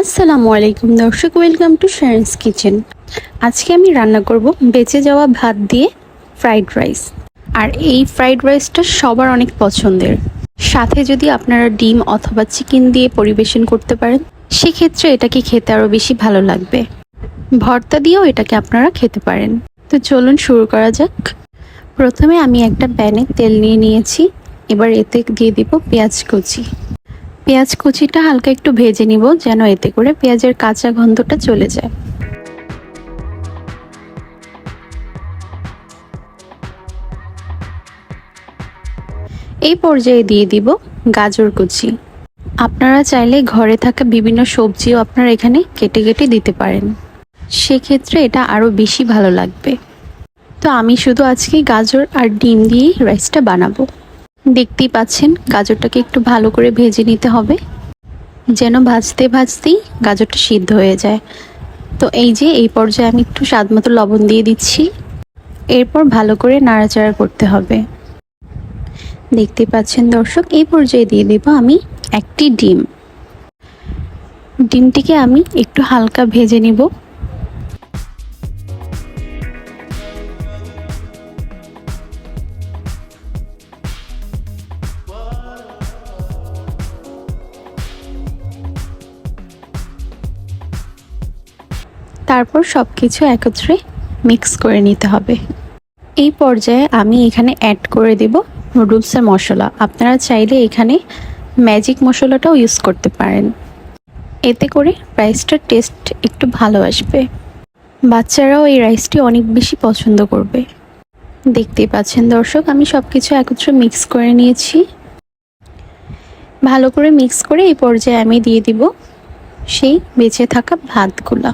আসসালামু আলাইকুম দর্শক, ওয়েলকাম টু শারনস কিচেন। আজকে আমি রান্না করব বেঁচে যাওয়া ভাত দিয়ে ফ্রাইড রাইস। আর এই ফ্রাইড রাইসটা সবার অনেক পছন্দের। সাথে যদি আপনারা ডিম অথবা চিকেন দিয়ে পরিবেশন করতে পারেন, সেক্ষেত্রে এটাকে খেতে আরও বেশি ভালো লাগবে। ভর্তা দিয়েও এটাকে আপনারা খেতে পারেন। তো চলুন শুরু করা যাক। প্রথমে আমি একটা প্যানে তেল নিয়ে নিয়েছি। এবার এতে দিয়ে দিব পেঁয়াজ কুচি। পেঁয়াজ কুচিটা হালকা একটু ভেজে নিব, যেন এতে করে পেঁয়াজের কাঁচা গন্ধটা চলে যায়। এই পর্যায়ে দিয়ে দিব গাজর কুচি। আপনারা চাইলে ঘরে থাকা বিভিন্ন সবজিও আপনারা এখানে কেটে কেটে দিতে পারেন, সেক্ষেত্রে এটা আরও বেশি ভালো লাগবে। তো আমি শুধু আজকে গাজর আর ডিম দিয়েই রাইসটা বানাবো। দেখতেই পাচ্ছেন গাজরটাকে একটু ভালো করে ভেজে নিতে হবে, যেন ভাজতে ভাজতেই গাজরটা সিদ্ধ হয়ে যায়। তো এই পর্যায়ে আমি একটু স্বাদ মতো লবণ দিয়ে দিচ্ছি। এরপর ভালো করে নাড়াচাড়া করতে হবে। দেখতে পাচ্ছেন দর্শক, এই পর্যায়ে দিয়ে দেব আমি একটি ডিম। ডিমটিকে আমি একটু হালকা ভেজে নিব। তারপর সব কিছু একত্রে মিক্স করে নিতে হবে। এই পর্যায়ে আমি এখানে অ্যাড করে দেব নুডলসের মশলা। আপনারা চাইলে এখানে ম্যাজিক মশলাটাও ইউজ করতে পারেন, এতে করে রাইসটার টেস্ট একটু ভালো আসবে। বাচ্চারাও এই রাইসটি অনেক বেশি পছন্দ করবে। দেখতেই পাচ্ছেন দর্শক, আমি সব কিছু একত্রে মিক্স করে নিয়েছি। ভালো করে মিক্স করে এই পর্যায়ে আমি দিয়ে দিব সেই বেঁচে থাকা ভাতগুলা।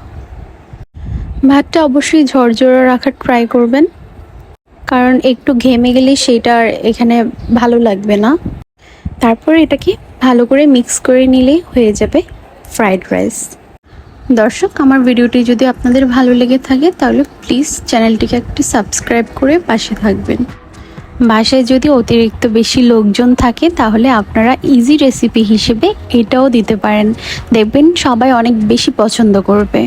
ভাতটা অবশ্যই ঝরঝরে রাখার ট্রাই করবেন, কারণ একটু ঘেমে গেলে সেটা আর এখানে ভালো লাগবে না। তারপর এটাকে ভালো করে মিক্স করে নিলেই হয়ে যাবে ফ্রাইড রাইস। দর্শক, আমার ভিডিওটি যদি আপনাদের ভালো লেগে থাকে তাহলে প্লিজ চ্যানেলটিকে একটু সাবস্ক্রাইব করে পাশে থাকবেন। বাসায় যদি অতিরিক্ত বেশি লোকজন থাকে তাহলে আপনারা ইজি রেসিপি হিসেবে এটাও দিতে পারেন, দেখবেন সবাই অনেক বেশি পছন্দ করবে।